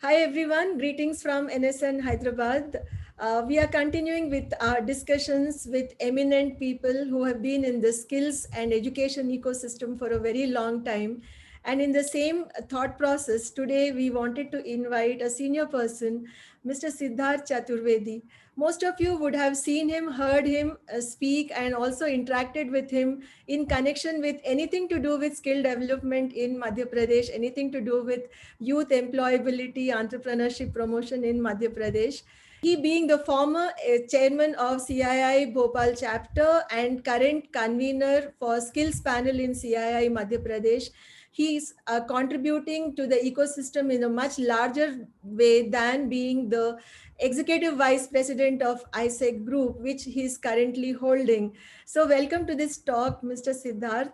Hi everyone, greetings from NSN Hyderabad. We are continuing with our discussions with eminent people who have been in the skills and education ecosystem for a very long time. And in the same thought process, today we wanted to invite a senior person, Mr. Siddharth Chaturvedi. Most of you would have seen him, heard him speak, and also interacted with him in connection with anything to do with skill development in Madhya Pradesh, anything to do with youth employability, entrepreneurship promotion in Madhya Pradesh. He being the former chairman of CII Bhopal chapter and current convener for skills panel in CII Madhya Pradesh, he's contributing to the ecosystem in a much larger way than being the executive vice president of AISECT Group, which he's currently holding. So welcome to this talk, Mr. Siddharth.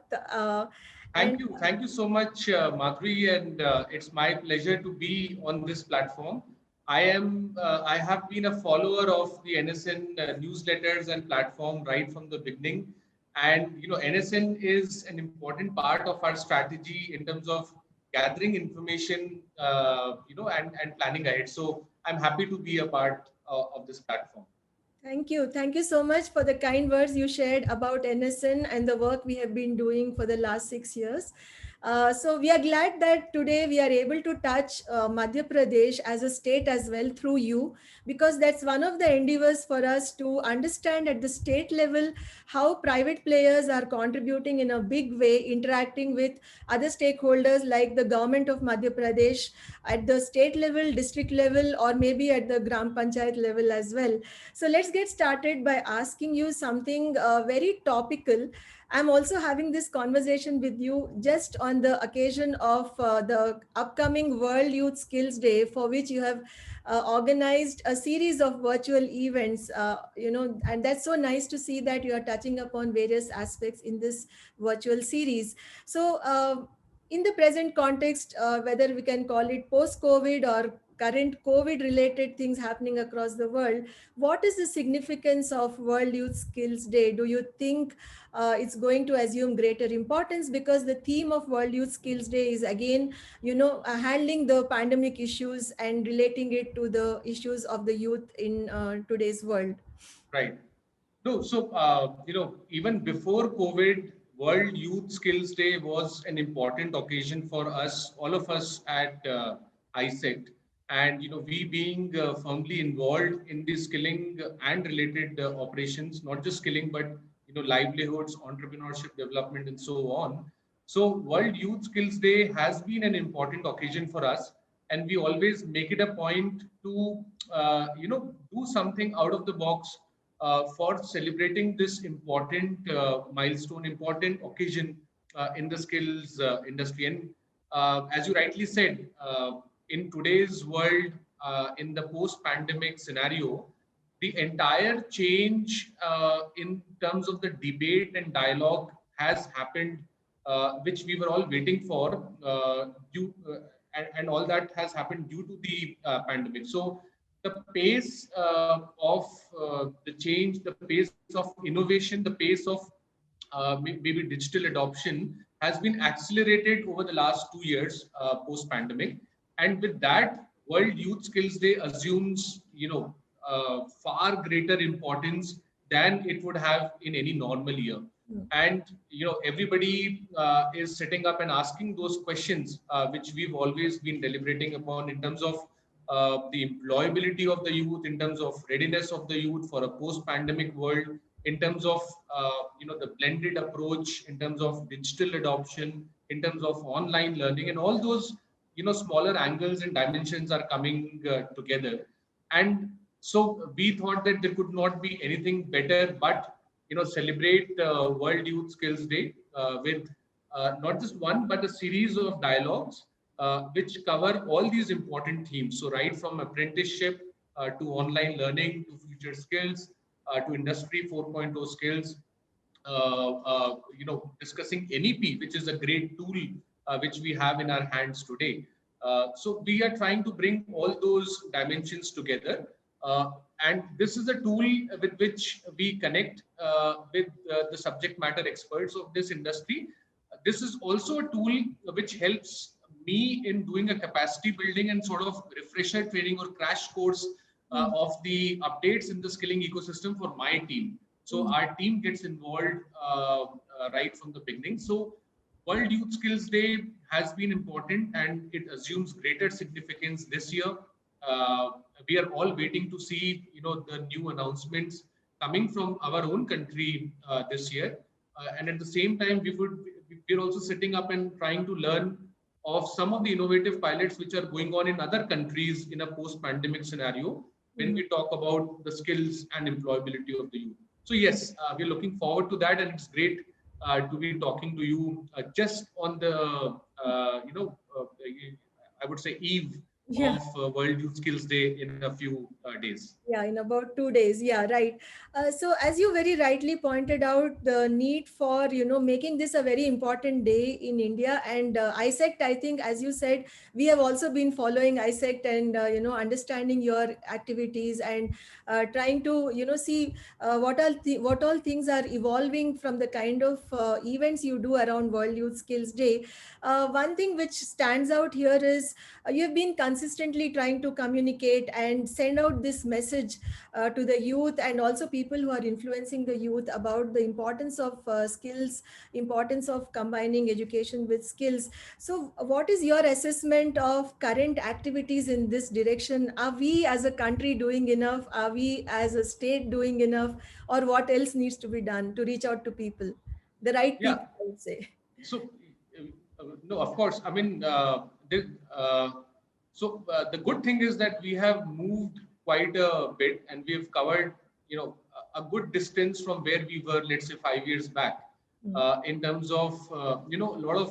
And Thank you so much, Madhuri, and it's my pleasure to be on this platform. I have been a follower of the NSN newsletters and platform right from the beginning, and NSN is an important part of our strategy in terms of gathering information, and planning ahead. So I'm happy to be a part of this platform. Thank you. Thank you so much for the kind words you shared about NSN and the work we have been doing for the last 6 years. So we are glad that today we are able to touch Madhya Pradesh as a state as well through you, because that's one of the endeavors for us to understand at the state level how private players are contributing in a big way, interacting with other stakeholders like the government of Madhya Pradesh at the state level, district level, or maybe at the Gram Panchayat level as well. So let's get started by asking you something very topical. I'm also having this conversation with you just on the occasion of the upcoming World Youth Skills Day, for which you have organized a series of virtual events, and that's so nice to see that you are touching upon various aspects in this virtual series. So, in the present context, whether we can call it post COVID or current COVID related things happening across the world, what is the significance of World Youth Skills Day? Do you think it's going to assume greater importance, because the theme of World Youth Skills Day is again, handling the pandemic issues and relating it to the issues of the youth in today's world? Right. No, so even before COVID, World Youth Skills Day was an important occasion for us, all of us at AISECT, and we being firmly involved in the skilling and related operations, not just skilling but livelihoods, entrepreneurship development, and so on. So World Youth Skills Day has been an important occasion for us, and we always make it a point to do something out of the box for celebrating this important milestone, important occasion in the skills industry. And as you rightly said, in today's world, in the post-pandemic scenario, the entire change in terms of the debate and dialogue has happened, which we were all waiting for, and all that has happened due to the pandemic. So the pace of the change, the pace of innovation, the pace of maybe digital adoption has been accelerated over the last 2 years post-pandemic. And with that, World Youth Skills Day assumes, far greater importance than it would have in any normal year. And everybody is sitting up and asking those questions, which we've always been deliberating upon in terms of the employability of the youth, in terms of readiness of the youth for a post-pandemic world, in terms of the blended approach, in terms of digital adoption, in terms of online learning, and all those smaller angles and dimensions are coming together. And so we thought that there could not be anything better but celebrate World Youth Skills Day with not just one but a series of dialogues which cover all these important themes. So right from apprenticeship to online learning to future skills to industry 4.0 skills, discussing NEP, which is a great tool which we have in our hands today. So we are trying to bring all those dimensions together. And this is a tool with which we connect with the subject matter experts of this industry. This is also a tool which helps me in doing a capacity building and sort of refresher training or crash course Mm, of the updates in the skilling ecosystem for my team. So mm, our team gets involved right from the beginning. So World Youth Skills Day has been important and it assumes greater significance this year. Uh, we are all waiting to see, the new announcements coming from our own country this year. And at the same time, we're also sitting up and trying to learn of some of the innovative pilots which are going on in other countries in a post-pandemic scenario when mm. we talk about the skills and employability of the youth. So yes, we're looking forward to that, and it's great to be talking to you just on the I would say eve Yeah. of World Youth Skills Day in a few days. Yeah, in about 2 days. Yeah, right. So as you very rightly pointed out, the need for making this a very important day in India, and ISECT, I think, as you said, we have also been following ISECT and understanding your activities and trying to see what all things are evolving from the kind of events you do around World Youth Skills Day. One thing which stands out here is you have been consistently trying to communicate and send out this message to the youth and also people who are influencing the youth about the importance of skills, importance of combining education with skills. So what is your assessment of current activities in this direction? Are we as a country doing enough? Are we as a state doing enough? Or what else needs to be done to reach out to people, the right Yeah. people, I would say? So, no, of course. I mean, uh, the good thing is that we have moved quite a bit, and we have covered, a good distance from where we were, let's say, 5 years back, Mm. in terms of, a lot of.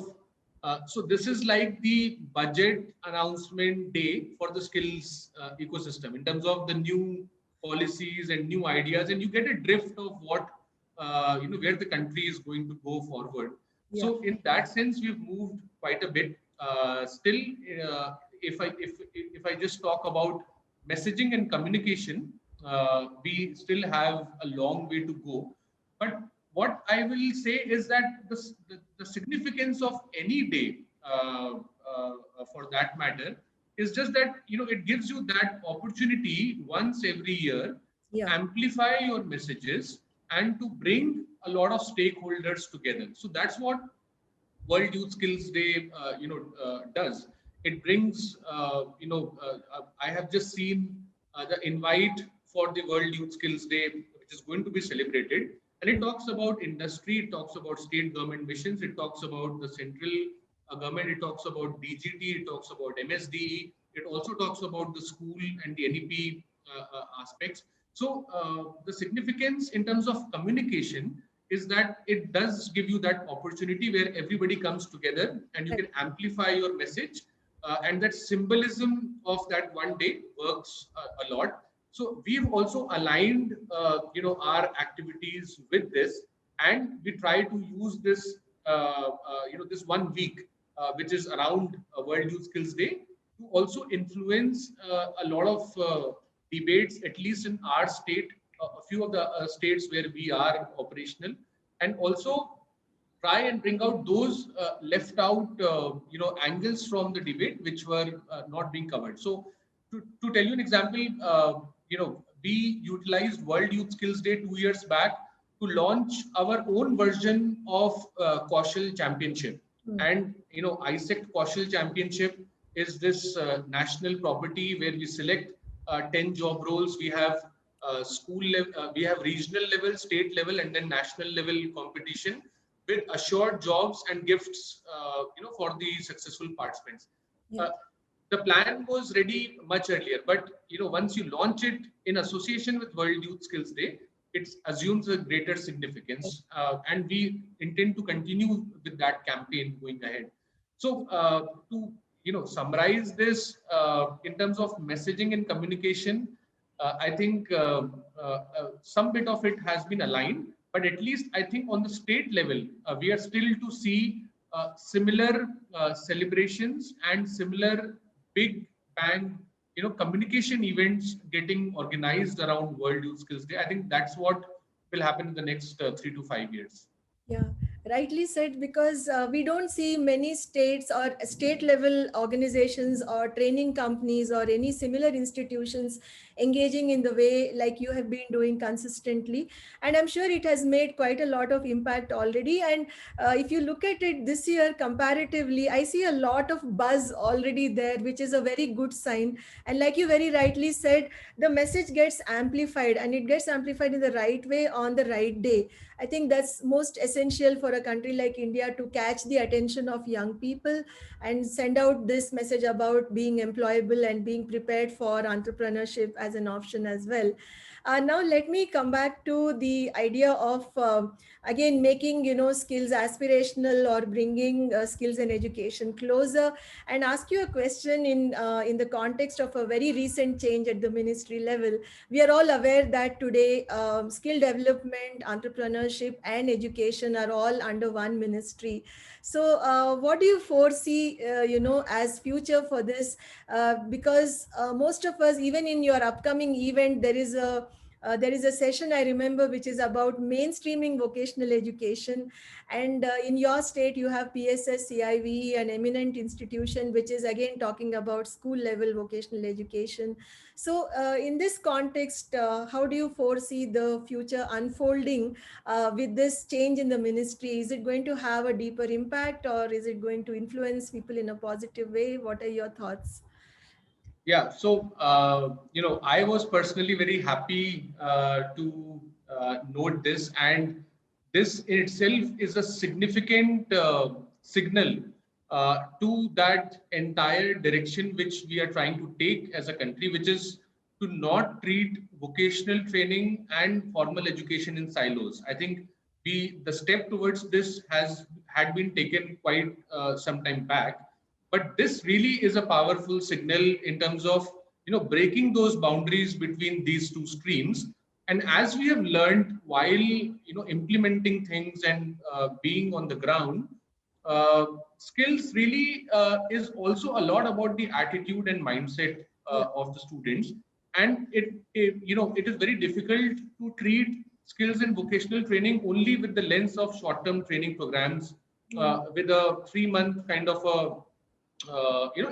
So this is like the budget announcement day for the skills ecosystem in terms of the new policies and new ideas, and you get a drift of what where the country is going to go forward. Yeah. So in that sense, we've moved quite a bit. Still, if I just talk about messaging and communication, we still have a long way to go. But what I will say is that the significance of any day, for that matter, is just that it gives you that opportunity once every year to Yeah. amplify your messages and to bring a lot of stakeholders together. So that's what World Youth Skills Day, does. It brings, I have just seen the invite for the World Youth Skills Day, which is going to be celebrated. And it talks about industry, it talks about state government missions, it talks about the central government, it talks about DGT, it talks about MSDE, it also talks about the school and the NEP aspects. So the significance in terms of communication is that it does give you that opportunity where everybody comes together and you can amplify your message. And that symbolism of that one day works a lot. So we've also aligned, our activities with this, and we try to use this, this 1 week, which is around World Youth Skills Day, to also influence a lot of debates, at least in our state, a few of the states where we are operational, and also try and bring out those left out, angles from the debate which were not being covered. So, to tell you an example, we utilized World Youth Skills Day 2 years back to launch our own version of Kaushal Championship. Mm. And ISECT Kaushal Championship is this national property where we select 10 job roles. We have school level, we have regional level, state level, and then national level competition with assured jobs and gifts, for the successful participants. Yeah. Uh, the plan was ready much earlier, but once you launch it in association with World Youth Skills Day, it assumes a greater significance, and we intend to continue with that campaign going ahead. So, to summarize this in terms of messaging and communication, I think some bit of it has been aligned, but at least I think on the state level, we are still to see similar celebrations and similar big bang, communication events getting organized around World Youth Skills Day. I think that's what will happen in the next 3 to 5 years. Yeah, Rightly said, because we don't see many states or state level organizations or training companies or any similar institutions engaging in the way like you have been doing consistently. And I'm sure it has made quite a lot of impact already. And if you look at it this year comparatively, I see a lot of buzz already there, which is a very good sign. And like you very rightly said, the message gets amplified, and it gets amplified in the right way on the right day. I think that's most essential for a country like India to catch the attention of young people and send out this message about being employable and being prepared for entrepreneurship as an option as well. Now let me come back to the idea of again making skills aspirational or bringing skills and education closer, and ask you a question in the context of a very recent change at the ministry level. We are all aware that today skill development, entrepreneurship, and education are all under one ministry. So what do you foresee as future for this? Because most of us, even in your upcoming event, there is a session I remember which is about mainstreaming vocational education. And in your state, you have PSS, CIVE, an eminent institution, which is again talking about school level vocational education. So, in this context, how do you foresee the future unfolding with this change in the ministry? Is it going to have a deeper impact, or is it going to influence people in a positive way? What are your thoughts? Yeah, so I was personally very happy to note this, and this in itself is a significant signal to that entire direction which we are trying to take as a country, which is to not treat vocational training and formal education in silos. I think the step towards this had been taken quite some time back, but this really is a powerful signal in terms of breaking those boundaries between these two streams. And as we have learned while implementing things and being on the ground, skills really is also a lot about the attitude and mindset Yeah. of the students. And it is very difficult to treat skills and vocational training only with the lens of short-term training programs, Yeah. with a 3 month kind of a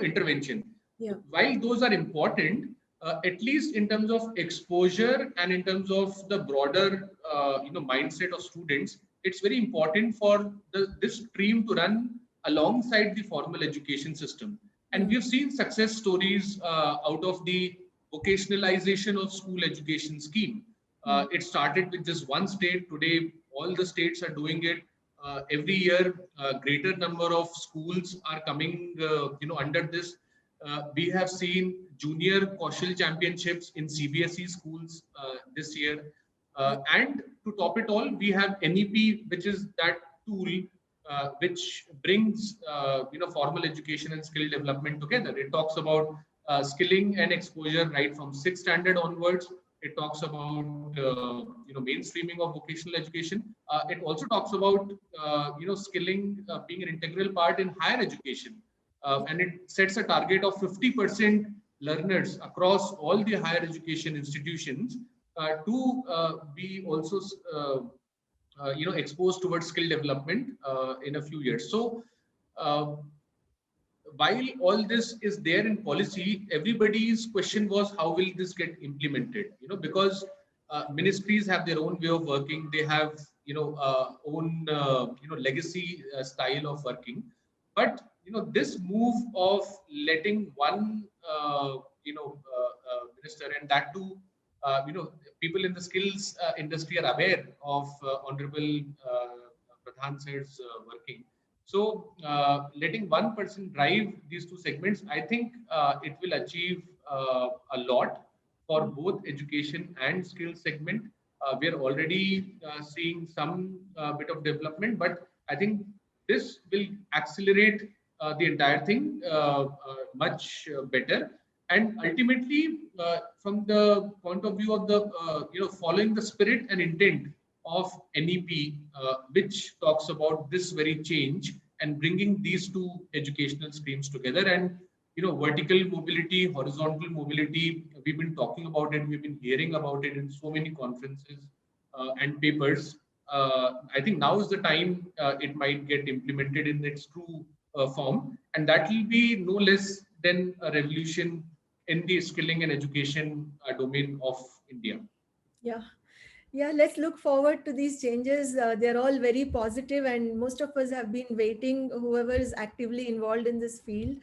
intervention. Yeah. While those are important, at least in terms of exposure and in terms of the broader mindset of students, it's very important for this stream to run alongside the formal education system. And Yeah. we've seen success stories out of the vocationalization of school education scheme. Mm. It started with just one state. Today all the states are doing it. Every year a greater number of schools are coming under this. We have seen junior Kaushal championships in CBSE schools this year. And to top it all, we have NEP, which is that tool which brings formal education and skill development together. It talks about skilling and exposure right from sixth standard onwards. It talks about mainstreaming of vocational education. It also talks about skilling being an integral part in higher education, and it sets a target of 50% learners across all the higher education institutions to be also exposed towards skill development in a few years. So uh, while all this is there in policy, everybody's question was how will this get implemented? Because ministries have their own way of working. They have own legacy style of working. But this move of letting one minister, and that too, people in the skills industry are aware of Honorable Pradhan sir's working. So, letting one person drive these two segments, I think it will achieve a lot for both education and skills segment. We are already seeing some bit of development, but I think this will accelerate the entire thing much better. And ultimately, from the point of view of the following the spirit and intent of NEP, which talks about this very change and bringing these two educational streams together. And vertical mobility, horizontal mobility, we've been talking about it, we've been hearing about it in so many conferences and papers. I think now is the time it might get implemented in its true form, and that will be no less than a revolution in the skilling and education domain of India. Yeah. Yeah, let's look forward to these changes. They're all very positive, and most of us have been waiting, whoever is actively involved in this field.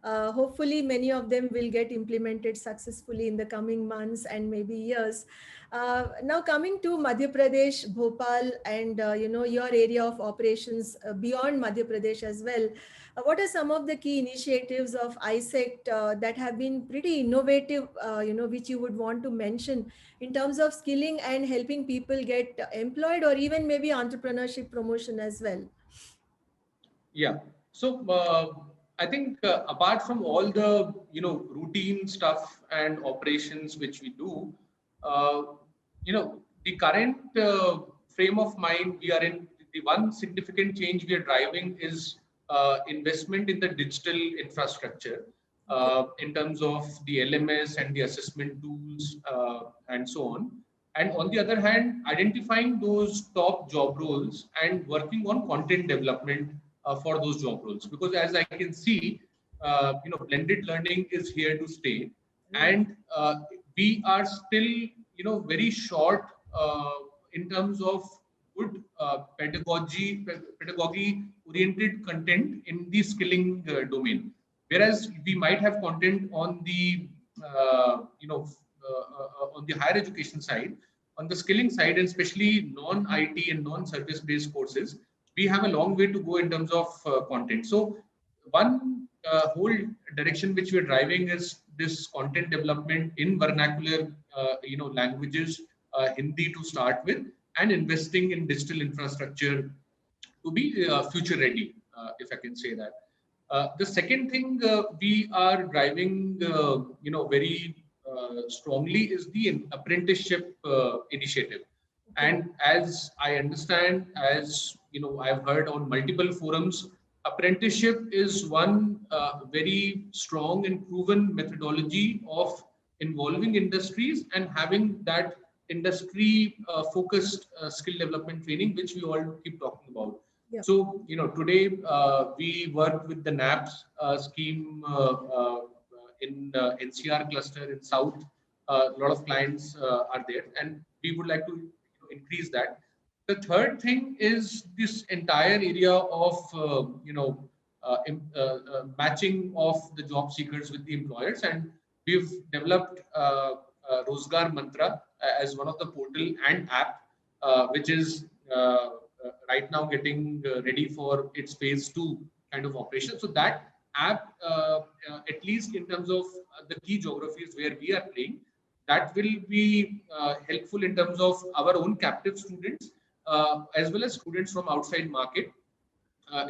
Hopefully, many of them will get implemented successfully in the coming months and maybe years. Now, coming to Madhya Pradesh, Bhopal, and your area of operations beyond Madhya Pradesh as well. What are some of the key initiatives of AISECT that have been pretty innovative, which you would want to mention in terms of skilling and helping people get employed, or even maybe entrepreneurship promotion as well? Yeah. So I think apart from all the routine stuff and operations which we do, uh, the current frame of mind we are in, the one significant change we are driving is investment in the digital infrastructure Okay. in terms of the LMS and the assessment tools and so on. And on the other hand, identifying those top job roles and working on content development for those job roles. Because as I can see, blended learning is here to stay, Right. and we are still, very short in terms of good pedagogy oriented content in the skilling domain. Whereas we might have content on the, on the higher education side, on the skilling side, and especially non-IT and non-service based courses, we have a long way to go in terms of content. So one whole direction which we're driving is this content development in vernacular, languages, Hindi to start with, and investing in digital infrastructure to be future ready, if I can say that. The second thing we are driving, very strongly is the apprenticeship initiative. Okay. And as I understand, as I've heard on multiple forums, apprenticeship is one very strong and proven methodology of involving industries and having that industry focused skill development training, which we all keep talking about. Yeah. So, today we work with the NAPS scheme in NCR cluster in South. A lot of clients are there, and we would like to increase that. The third thing is this entire area of, matching of the job seekers with the employers, and we've developed Rozgar Mantra as one of the portal and app, which is right now getting ready for its phase 2 kind of operation. So that app, at least in terms of the key geographies where we are playing, that will be helpful in terms of our own captive students as well as students from outside market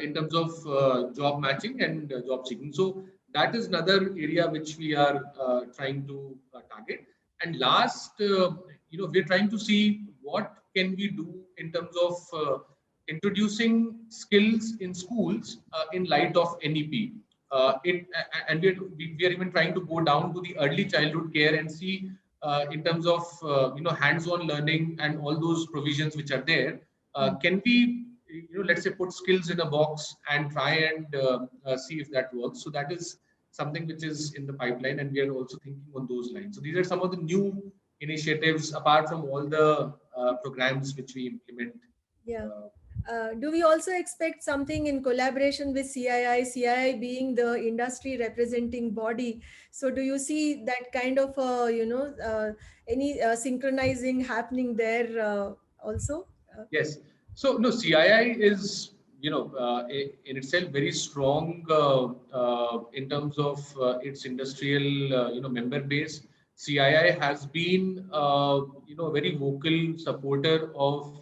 in terms of job matching and job seeking. So that is another area which we are trying to target. And last, we're trying to see what can we do in terms of introducing skills in schools in light of NEP. And we are even trying to go down to the early childhood care and see in terms of hands-on learning and all those provisions which are there. Can we let's say put skills in a box and try and see if that works? So that is something which is in the pipeline, and we are also thinking on those lines. So these are some of the new initiatives apart from all the programs which we implement. Yeah. uh, Do we also expect something in collaboration with CII, CII being the industry representing body? So do you see that kind of, any synchronizing happening there also? Yes. So no, CII is in itself very strong in terms of its industrial member base. CII has been a very vocal supporter of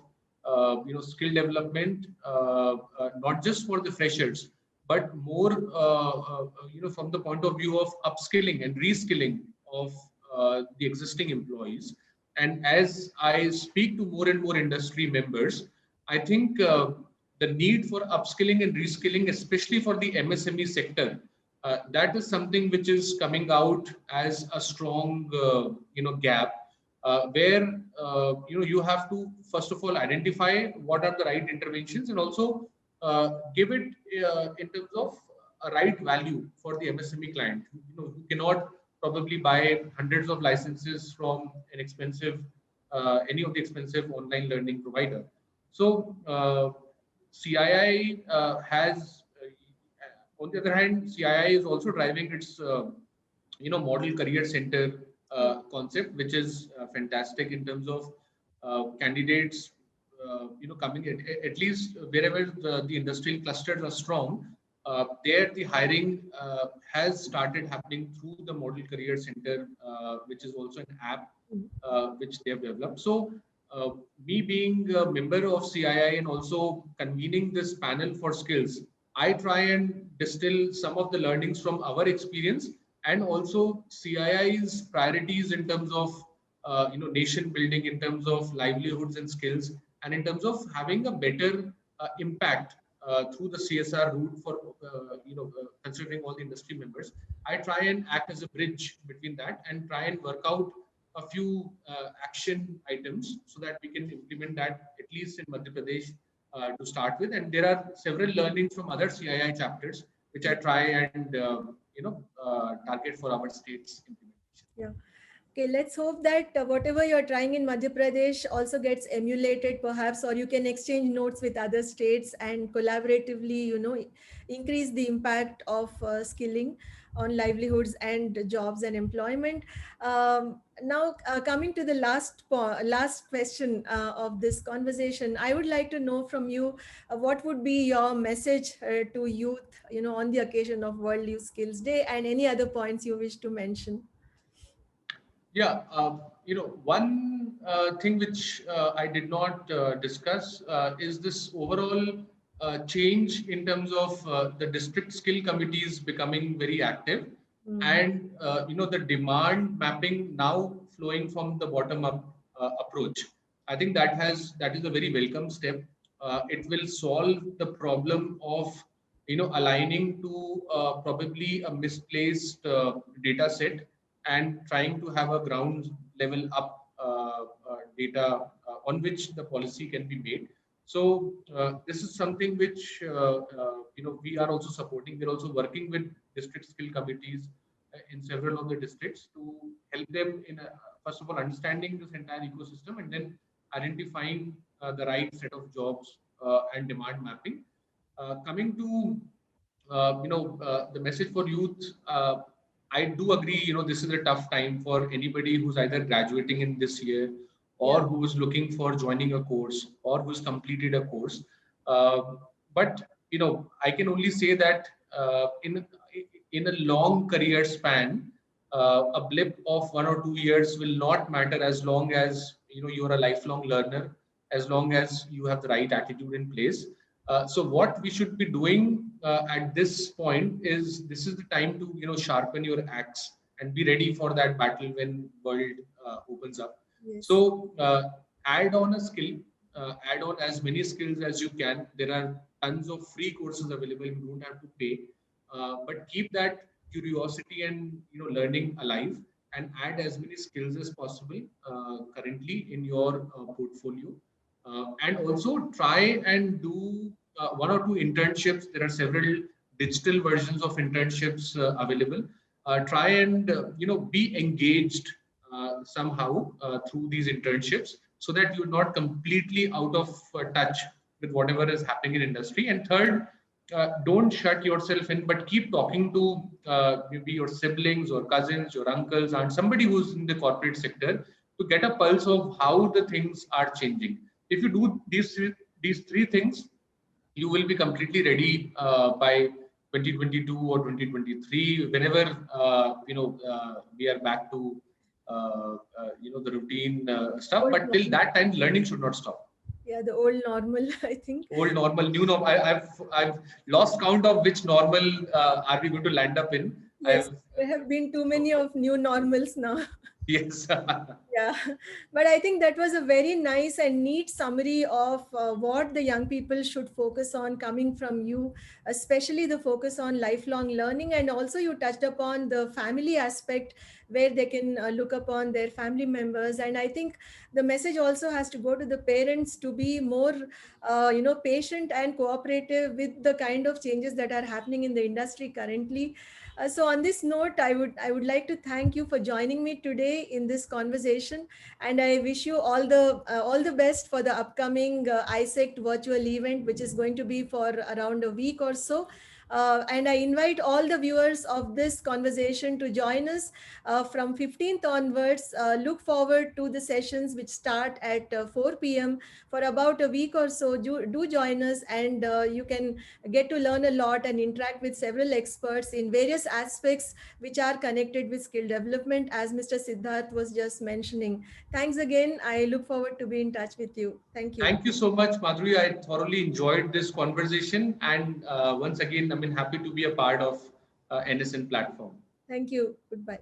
skill development, not just for the freshers, but more from the point of view of upskilling and reskilling of the existing employees. And as I speak to more and more industry members, I think the need for upskilling and reskilling, especially for the MSME sector, that is something which is coming out as a strong, gap. where you have to first of all identify what are the right interventions, and also give it in terms of a right value for the MSME client, who cannot probably buy hundreds of licenses from an expensive any of the expensive online learning provider. So CII has on the other hand, CII is also driving its model career center concept, which is fantastic in terms of candidates coming at least wherever the industrial clusters are strong. There the hiring has started happening through the model career center, which is also an app which they have developed. So uh, me being a member of CII and also convening this panel for skills, I try and distill some of the learnings from our experience, and also CII's priorities in terms of nation building, in terms of livelihoods and skills, and in terms of having a better impact through the CSR route for considering all the industry members. I try and act as a bridge between that and try and work out a few action items so that we can implement that at least in Madhya Pradesh to start with. And there are several learnings from other CII chapters which I try and target for our state's implementation. Yeah. Okay, let's hope that whatever you're trying in Madhya Pradesh also gets emulated perhaps, or you can exchange notes with other states and collaboratively, increase the impact of skilling on livelihoods and jobs and employment. Now, coming to the last question of this conversation, I would like to know from you what would be your message to youth, on the occasion of World Youth Skills Day, and any other points you wish to mention. Yeah, one thing which I did not discuss is this overall change in terms of the district skill committees becoming very active, and the demand mapping now flowing from the bottom up approach. I think that is a very welcome step. It will solve the problem of aligning to probably a misplaced data set and trying to have a ground level up data on which the policy can be made. So this is something which we are also supporting. We're also working with district skill committees in several of the districts to help them in first of all understanding this entire ecosystem, and then identifying the right set of jobs and demand mapping. Coming to the message for youth, I do agree, this is a tough time for anybody who's either graduating in this year or Yeah. who is looking for joining a course or who's completed a course. Uh, but, I can only say that in a long career span, a blip of 1 or 2 years will not matter as long as, you're a lifelong learner, as long as you have the right attitude in place. So what we should be doing at this point is this is the time to sharpen your axe and be ready for that battle when world opens up. Yes. So add on a skill, add on as many skills as you can. There are tons of free courses available. You don't have to pay, but keep that curiosity and learning alive, and add as many skills as possible currently in your portfolio. And also try and do 1 or 2 internships. There are several digital versions of internships available. Try and be engaged somehow through these internships, so that you're not completely out of touch with whatever is happening in industry. And third, don't shut yourself in, but keep talking to maybe your siblings or cousins, your uncles, and somebody who's in the corporate sector, to get a pulse of how the things are changing. If you do these three things, you will be completely ready by 2022 or 2023, whenever we are back to the routine stuff. Old But till normal. that time, learning should not stop. Yeah, the old normal, I think. Old normal, new normal. I've lost count of which normal are we going to land up in. Yes. There have been too many of new normals now. Yes. Yeah, but I think that was a very nice and neat summary of what the young people should focus on coming from you, especially the focus on lifelong learning. And also, you touched upon the family aspect where they can look upon their family members. And I think the message also has to go to the parents to be more, patient and cooperative with the kind of changes that are happening in the industry currently. So on this note, I would like to thank you for joining me today in this conversation, and I wish you all the best for the upcoming ISECT virtual event, which is going to be for around a week or so. And I invite all the viewers of this conversation to join us from 15th onwards. Look forward to the sessions which start at 4 p.m. for about a week or so. Do join us, and you can get to learn a lot and interact with several experts in various aspects which are connected with skill development, as Mr. Siddharth was just mentioning. Thanks again. I look forward to be in touch with you. Thank you. Thank you so much, Madhuri. I thoroughly enjoyed this conversation. And once again, happy to be a part of NSN platform. Thank you. Goodbye.